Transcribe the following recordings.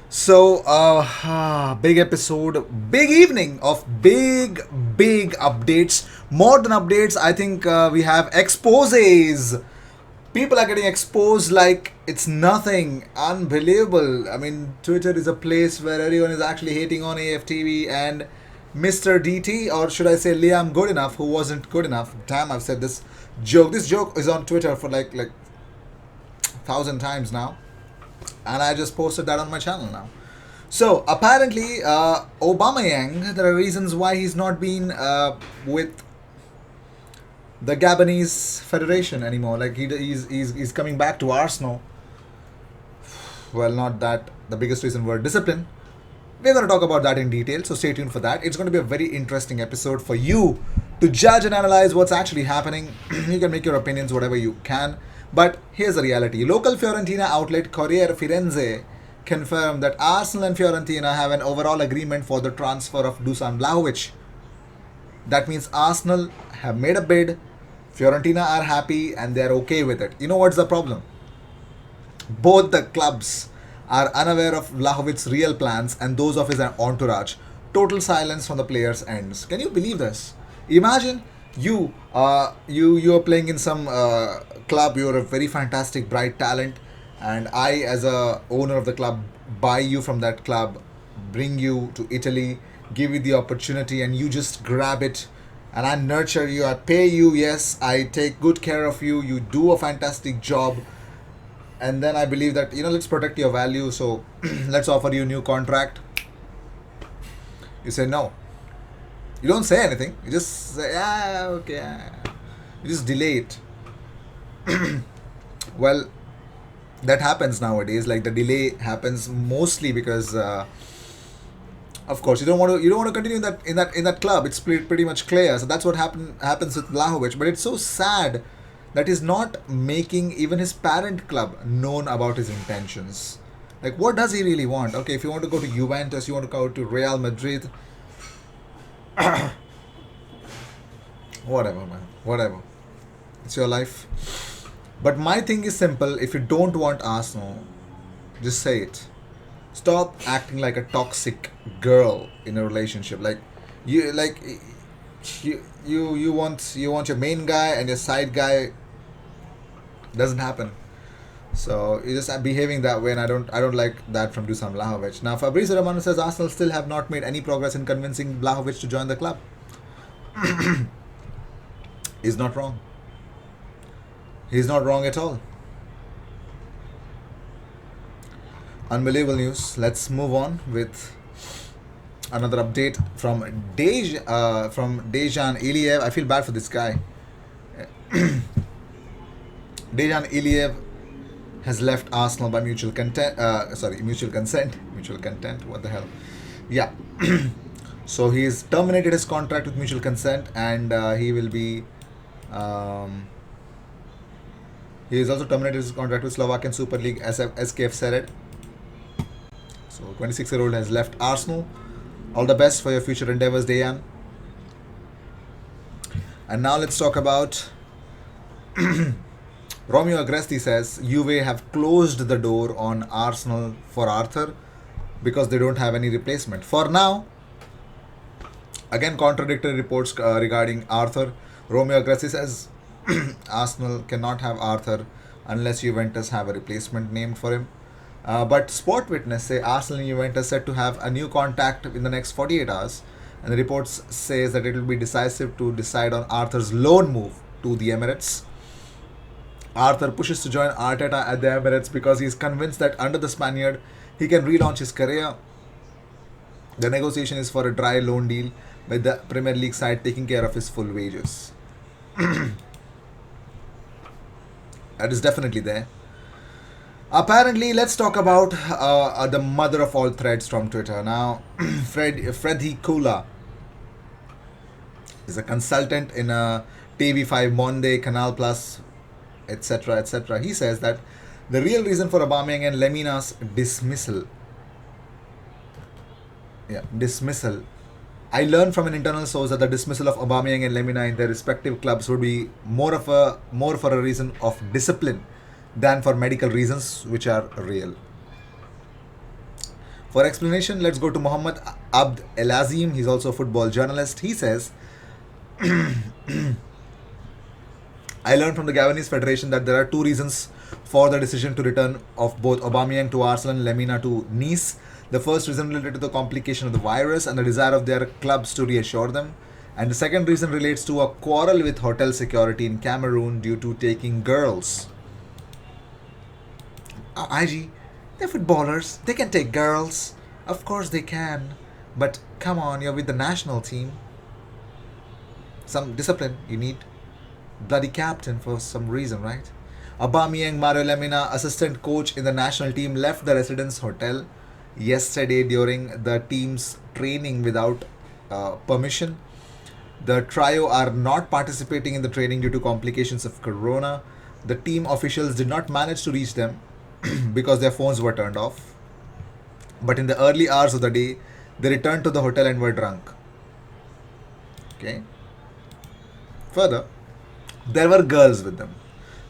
Big episode, big evening of big updates. More than updates, I think we have exposes. People are getting exposed like it's nothing. Unbelievable. I mean, Twitter is a place where everyone is actually hating on AFTV and Mr. DT, or should I say Liam Good Enough, who wasn't good enough. Damn, I've said this joke. This joke is on Twitter for like 1,000 times now, and I just posted that on my channel now. So apparently, Aubameyang, there are reasons why he's not been with the Gabonese Federation anymore. Like he's coming back to Arsenal. Well, not that. The biggest reason were discipline. We're going to talk about that in detail, so stay tuned for that. It's going to be a very interesting episode for you to judge and analyze what's actually happening. You can make your opinions whatever you can, but here's the reality. Local Fiorentina outlet Corriere Firenze confirmed that Arsenal and Fiorentina have an overall agreement for the transfer of Dusan Vlahovic. That means Arsenal have made a bid, Fiorentina are happy, and they're okay with it. You know what's the problem? Both the clubs are unaware of Vlahovic's real plans and those of his entourage. Total silence from the players' ends. Can you believe this? Imagine you're playing in some club. You're a very fantastic, bright talent, and I, as a owner of the club, buy you from that club, bring you to Italy, give you the opportunity, and you just grab it. And I nurture you. I pay you. Yes, I take good care of you. You do a fantastic job, and then I believe that let's protect your value, so let's offer you a new contract. You say no. You don't say anything. You just say okay. You just delay it. Well, that happens nowadays. Like, the delay happens mostly because of course you don't want to continue in that club. It's pretty much clear. So that's what happens with Vlahovic. But it's so sad that is not making even his parent club known about his intentions. Like, what does he really want? Okay, if you want to go to Juventus, you want to go to Real Madrid, whatever, man, whatever. It's your life. But my thing is simple. If you don't want Arsenal, just say it. Stop acting like a toxic girl in a relationship. You like you want your main guy, and your side guy doesn't happen. So you're just behaving that way, and I don't like that from Dusan Vlahovic. Now Fabrizio Romano says Arsenal still have not made any progress in convincing Vlahovic to join the club. He's not wrong. He's not wrong at all. Unbelievable news. Let's move on with another update from Deyan Iliev. I feel bad for this guy. Deyan Iliev has left Arsenal by mutual consent. Mutual consent. What the hell? Yeah. So he's terminated his contract with mutual consent, and he will be. He has also terminated his contract with Slovakian Super League SKF Sered. So 26-year-old has left Arsenal. All the best for your future endeavors, Deyan. And now let's talk about Romeo Agresti says Juve have closed the door on Arsenal for Arthur because they don't have any replacement. For now, again, contradictory reports regarding Arthur. Romeo Agresti says Arsenal cannot have Arthur unless Juventus have a replacement named for him. But Sport Witness say Arsenal and Juventus said to have a new contact in the next 48 hours. And the reports says that it will be decisive to decide on Arthur's loan move to the Emirates. Arthur pushes to join Arteta at the Emirates because he is convinced that under the Spaniard, he can relaunch his career. The negotiation is for a dry loan deal with the Premier League side taking care of his full wages. That is definitely there. Apparently, let's talk about the mother of all threads from Twitter. Now, Freddy Kula is a consultant in TV5, Monde, Canal Plus, etc., etc. He says that the real reason for Aubameyang and Lemina's dismissal. I learned from an internal source that the dismissal of Aubameyang and Lemina in their respective clubs would be more for a reason of discipline than for medical reasons, which are real. For explanation, let's go to Muhammad Abd Elazim. He's also a football journalist. He says, I learned from the Gabonese Federation that there are two reasons for the decision to return of both Aubameyang to Arsenal and Lemina to Nice. The first reason related to the complication of the virus and the desire of their clubs to reassure them. And the second reason relates to a quarrel with hotel security in Cameroon due to taking girls. IG, they're footballers. They can take girls. Of course they can. But come on, you're with the national team. Some discipline you need. Bloody captain for some reason, right? Aubameyang Mario Lemina, assistant coach in the national team, left the residence hotel yesterday during the team's training without permission. The trio are not participating in the training due to complications of corona. The team officials did not manage to reach them because their phones were turned off. But in the early hours of the day, they returned to the hotel and were drunk. Okay. Further, there were girls with them.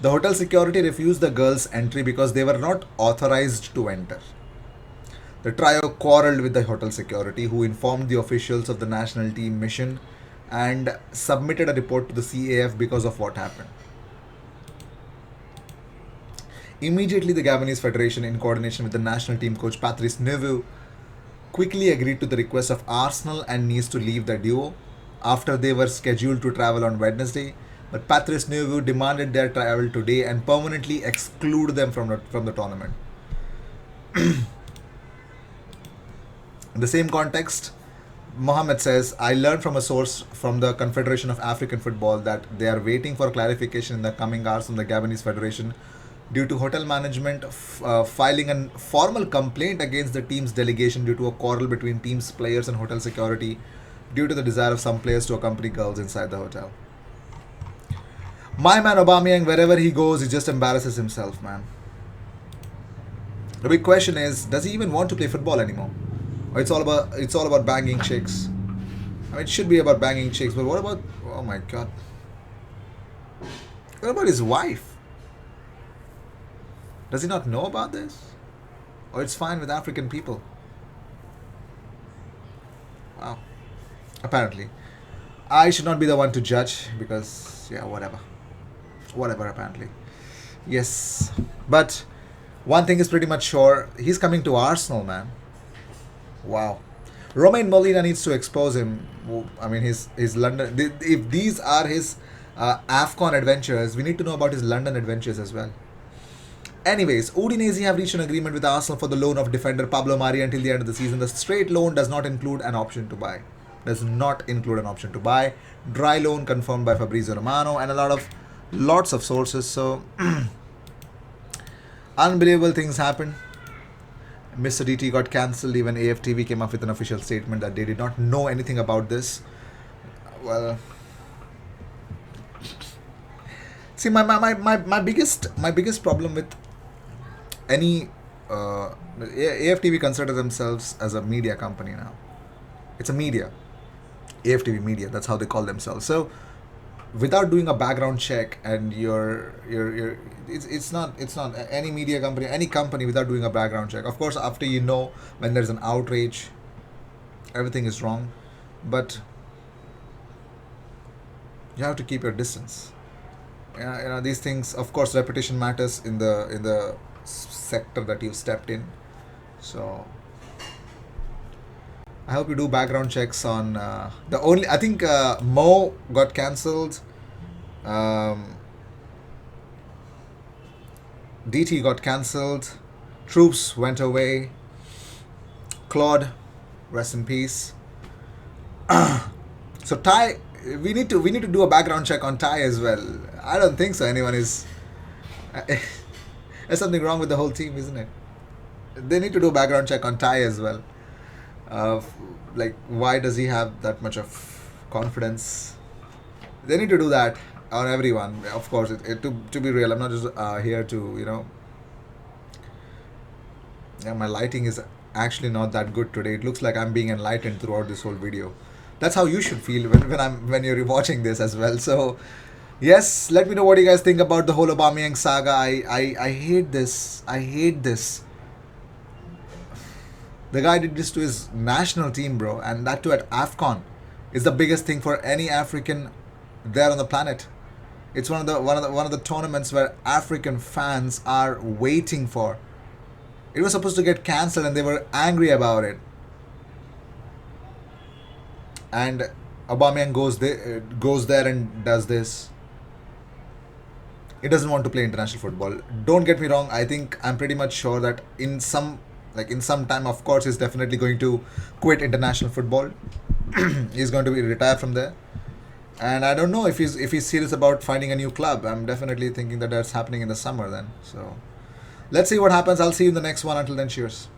The hotel security refused the girls' entry because they were not authorized to enter. The trio quarreled with the hotel security, who informed the officials of the national team mission and submitted a report to the CAF because of what happened. Immediately, the Gabonese Federation, in coordination with the national team coach Patrice Neveu, quickly agreed to the request of Arsenal and Nice to leave the duo after they were scheduled to travel on Wednesday. But Patrice Neveu demanded their travel today and permanently exclude them from the tournament. In the same context, Mohammed says, I learned from a source from the Confederation of African Football that they are waiting for clarification in the coming hours from the Gabonese Federation due to hotel management filing a formal complaint against the team's delegation due to a quarrel between team's players and hotel security due to the desire of some players to accompany girls inside the hotel. My man Aubameyang, wherever he goes, he just embarrasses himself, man. The big question is, does he even want to play football anymore? Or it's all about banging chicks. I mean, it should be about banging chicks, but what about, oh my god, what about his wife? Does he not know about this? Or it's fine with African people? Wow. Apparently. I should not be the one to judge because, yeah, whatever, apparently. Yes. But one thing is pretty much sure, he's coming to Arsenal, man. Wow. Romain Molina needs to expose him. I mean, his London, if these are his AFCON adventures, we need to know about his London adventures as well. Anyways, Udinese have reached an agreement with Arsenal for the loan of defender Pablo Mari until the end of the season. The straight loan does not include an option to buy. Dry loan confirmed by Fabrizio Romano and lots of sources. So unbelievable things happen. Mr. DT got cancelled. Even AFTV came up with an official statement that they did not know anything about this. Well, see, my biggest problem with any AFTV consider themselves as a media company now. It's a media. AFTV media, that's how they call themselves. So without doing a background check, and it's not any media company, any company without doing a background check. Of course, after you know when there's an outrage, everything is wrong, but you have to keep your distance. These things, of course, reputation matters in the sector that you've stepped in. So I hope you do background checks on I think Mo got cancelled. DT got cancelled. Troops went away. Claude, rest in peace. So Ty, we need to do a background check on Ty as well. I don't think so. Anyone is. There's something wrong with the whole team, isn't it? They need to do a background check on Ty as well. Like, why does he have that much of confidence? They need to do that on everyone. Of course, to be real, I'm not just here to, Yeah, my lighting is actually not that good today. It looks like I'm being enlightened throughout this whole video. That's how you should feel when you're watching this as well. So, yes, let me know what you guys think about the whole Aubameyang saga. I hate this. The guy did this to his national team, bro, and that too at AFCON. Is the biggest thing for any African there on the planet. It's one of the tournaments where African fans are waiting for. It was supposed to get cancelled, and they were angry about it. And Aubameyang goes there and does this. He doesn't want to play international football. Don't get me wrong. I think I'm pretty much sure that in some time, of course, he's definitely going to quit international football. He's going to be retired from there. And I don't know if he's serious about finding a new club. I'm definitely thinking that that's happening in the summer then. So let's see what happens. I'll see you in the next one. Until then, cheers.